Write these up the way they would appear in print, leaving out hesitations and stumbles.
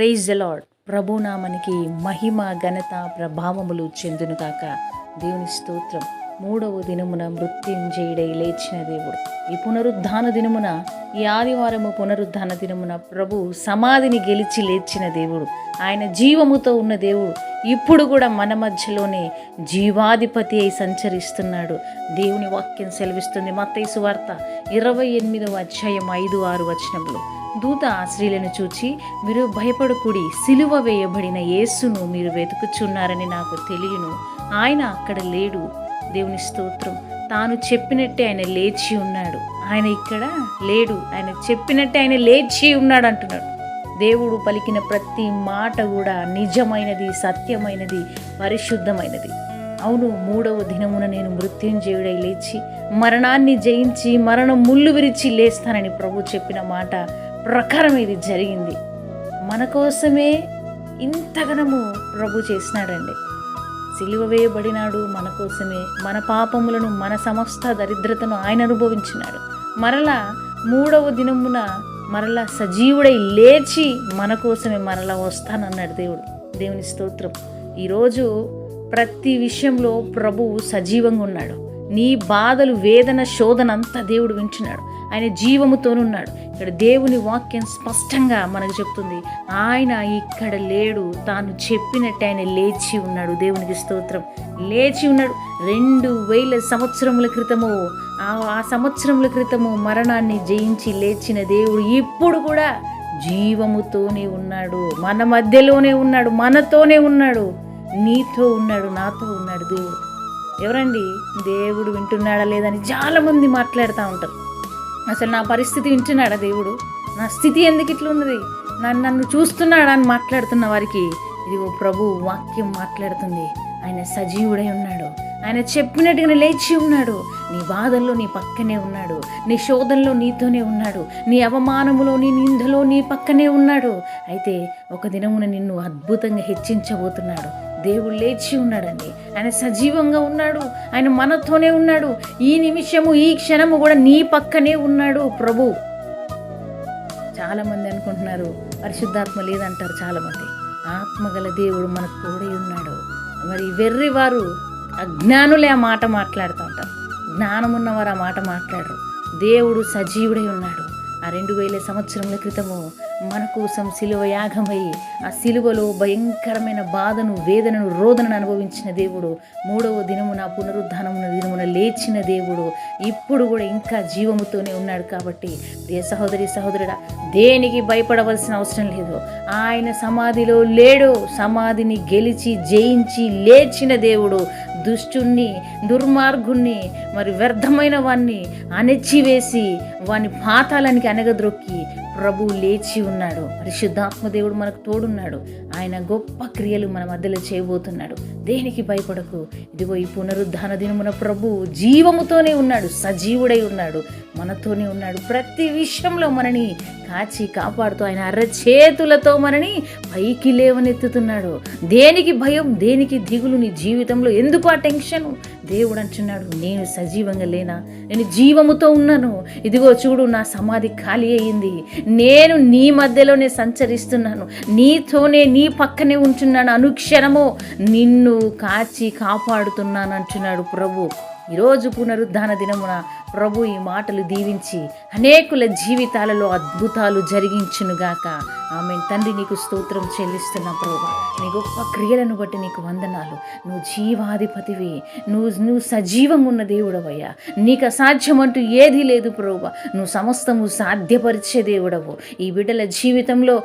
Praise the lord. ప్రభునామానికి మహిమ ఘనత ప్రభావములు చెందును కాక. దేవుని స్తోత్రం. 3వ దినమున మృత్యుంజయుడై లేచిన దేవుడు. ఈ పునరుద్ధాన దినమున, ఈ ఆదివారము పునరుద్ధాన దినమున ప్రభు సమాధిని గెలిచి లేచిన దేవుడు. ఆయన జీవముతో ఉన్న దేవుడు ఇప్పుడు కూడా మన మధ్యలోనే జీవాధిపతి అయి సంచరిస్తున్నాడు. దేవుని వాక్యం సెలవిస్తుంది. మత్తయి సువార్త 28వ అధ్యాయం 5-6 వచనములు. దూత స్త్రీలను చూచి, మీరు భయపడకుడి, సిలువ వేయబడిన యేసును మీరు వెతుకుచున్నారని నాకు తెలియను, ఆయన అక్కడ లేడు. దేవుని స్తోత్రం. తాను చెప్పినట్టే ఆయన లేచి ఉన్నాడు. ఆయన ఇక్కడ లేడు, ఆయన చెప్పినట్టే ఆయన లేచి ఉన్నాడు అంటున్నాడు. దేవుడు పలికిన ప్రతి మాట కూడా నిజమైనది, సత్యమైనది, పరిశుద్ధమైనది. అవును, 3వ దినమున నేను మృత్యుంజయుడై లేచి మరణాన్ని జయించి మరణం ముళ్ళు విరిచి లేస్తానని ప్రభు చెప్పిన మాట ప్రకారం ఇది జరిగింది. మన కోసమే ఇంతగనము ప్రభు చేసినాడండి. సిలువ వేయబడినాడు మన కోసమే. మన పాపములను, మన సమస్త దరిద్రతను ఆయన అనుభవించినాడు. మరలా 3వ దినమున మరలా సజీవుడై లేచి మన కోసమే మరలా వస్తానన్నాడు దేవుడు. దేవుని స్తోత్రం. ఈరోజు ప్రతి విషయంలో ప్రభువు సజీవంగా ఉన్నాడు. నీ బాధలు, వేదన, శోధన అంతా దేవుడు వింటున్నాడు. ఆయన జీవముతోనున్నాడు. ఇక్కడ దేవుని వాక్యం స్పష్టంగా మనకు చెప్తుంది, ఆయన ఇక్కడ లేడు, తాను చెప్పినట్టు ఆయన లేచి ఉన్నాడు. దేవునికి స్తోత్రం. లేచి ఉన్నాడు. 2000 సంవత్సరముల క్రితము, ఆ సంవత్సరముల క్రితము మరణాన్ని జయించి లేచిన దేవుడు ఇప్పుడు కూడా జీవముతోనే ఉన్నాడు. మన మధ్యలోనే ఉన్నాడు, మనతోనే ఉన్నాడు, నీతో ఉన్నాడు, నాతో ఉన్నాడు దేవుడు. ఎవరండి? దేవుడు వింటున్నాడా లేదని చాలామంది మాట్లాడుతూ ఉంటారు. అసలు నా పరిస్థితి వింటున్నాడా దేవుడు? నా స్థితి ఎందుకు ఇట్లా ఉన్నది? నన్ను చూస్తున్నాడా అని మాట్లాడుతున్న వారికి ఇదిగో ప్రభు వాక్యం మాట్లాడుతుంది. ఆయన సజీవుడై ఉన్నాడు. ఆయన చెప్పినట్టుగా లేచి ఉన్నాడు. నీ బాధల్లో నీ పక్కనే ఉన్నాడు. నీ శోధనలో నీతోనే ఉన్నాడు. నీ అవమానములో, నీ నిందలో నీ పక్కనే ఉన్నాడు. అయితే ఒక దినమున నిన్ను అద్భుతంగా హెచ్చించబోతున్నాడు. దేవుడు లేచి ఉన్నాడండి. ఆయన సజీవంగా ఉన్నాడు. ఆయన మనతోనే ఉన్నాడు. ఈ నిమిషము, ఈ క్షణము కూడా నీ పక్కనే ఉన్నాడు ప్రభు. చాలామంది అనుకుంటున్నారు పరిశుద్ధాత్మ లేదంటారు చాలామంది. ఆత్మగల దేవుడు మనకు తోడై ఉన్నాడు. మరి వెర్రివారు, అజ్ఞానులే ఆ మాట మాట్లాడుతూ ఉంటారు. జ్ఞానం ఉన్నవారు ఆ మాట మాట్లాడరు. దేవుడు సజీవుడై ఉన్నాడు. ఆ 2000 సంవత్సరముల క్రితము మన కోసం సిలువ యాగమై ఆ సిలువలో భయంకరమైన బాధను, వేదనను, రోదనను అనుభవించిన దేవుడు 3వ దినమున పునరుద్ధానమున దినమున లేచిన దేవుడు ఇప్పుడు కూడా ఇంకా జీవముతోనే ఉన్నాడు. కాబట్టి ప్రియ సహోదరి, సహోదరుడా, దేనికి భయపడవలసిన అవసరం లేదు. ఆయన సమాధిలో లేడు. సమాధిని గెలిచి జయించి లేచిన దేవుడు దుష్టుణ్ణి, దుర్మార్గుణ్ణి, మరి వ్యర్థమైన వాణ్ణి అణచివేసి వాని పాతాళానికి అనగద్రొక్కి ప్రభు లేచి ఉన్నాడు. పరిశుద్ధాత్మ దేవుడు మనకు తోడున్నాడు. ఆయన గొప్ప క్రియలు మన మధ్యలో చేయబోతున్నాడు. దేనికి భయపడకు. ఇదిగో ఈ పునరుద్ధాన దినమున ప్రభు జీవముతోనే ఉన్నాడు, సజీవుడై ఉన్నాడు, మనతోనే ఉన్నాడు. ప్రతి విషయంలో మనని కాచి కాపాడుతూ ఆయన అరచేతులతో మనని పైకి లేవనెత్తుతున్నాడు. దేనికి భయం, దేనికి దిగులు నీ జీవితంలో? ఎందుకు ఆ టెన్షన్? దేవుడు అంటున్నాడు, నేను సజీవంగా లేనా? నేను జీవముతో ఉన్నాను. ఇదిగో చూడు, నా సమాధి ఖాళీ అయ్యింది. నేను నీ మధ్యలోనే సంచరిస్తున్నాను, నీతోనే, నీ పక్కనే ఉంటున్నాను. అనుక్షణము నిన్ను కాచి కాపాడుతున్నాను అంటున్నాడు ప్రభు. ఈరోజు పునరుద్ధాన దినమున ప్రభు ఈ మాటలు దీవించి అనేకుల జీవితాలలో అద్భుతాలు జరిగించునుగాక. ఆమె తండ్రి, నీకు స్తోత్రం చెల్లిస్తున్నా ప్రభువా. నీ గొప్ప క్రియలను బట్టి నీకు వందనాలు. నువ్వు జీవాధిపతివి, నువ్వు సజీవంగా ఉన్న దేవుడవయ్యా. నీకు అసాధ్యం అంటూ ఏదీ లేదు ప్రభువా. నువ్వు సమస్తము సాధ్యపరిచే దేవుడవు. ఈ బిడ్డల జీవితంలో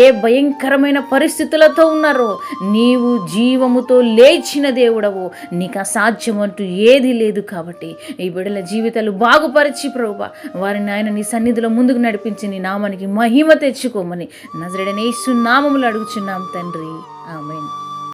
ఏ భయంకరమైన పరిస్థితులతో ఉన్నారో నీవు జీవముతో లేచిన దేవుడవు. నీకు అసాధ్యం అంటూ ఏదీ లేదు. కాబట్టి ఈ బిడ్డల జీవితాలు బాగుపరిచి ప్రభువా వారిని ఆయన నీ సన్నిధిలో ముందుకు నడిపించి నీ నామానికి మహిమ తెచ్చుకోమని నజరేయుడైన యేసు నామములో అడుగుచున్నాం తండ్రి. ఆమేన్.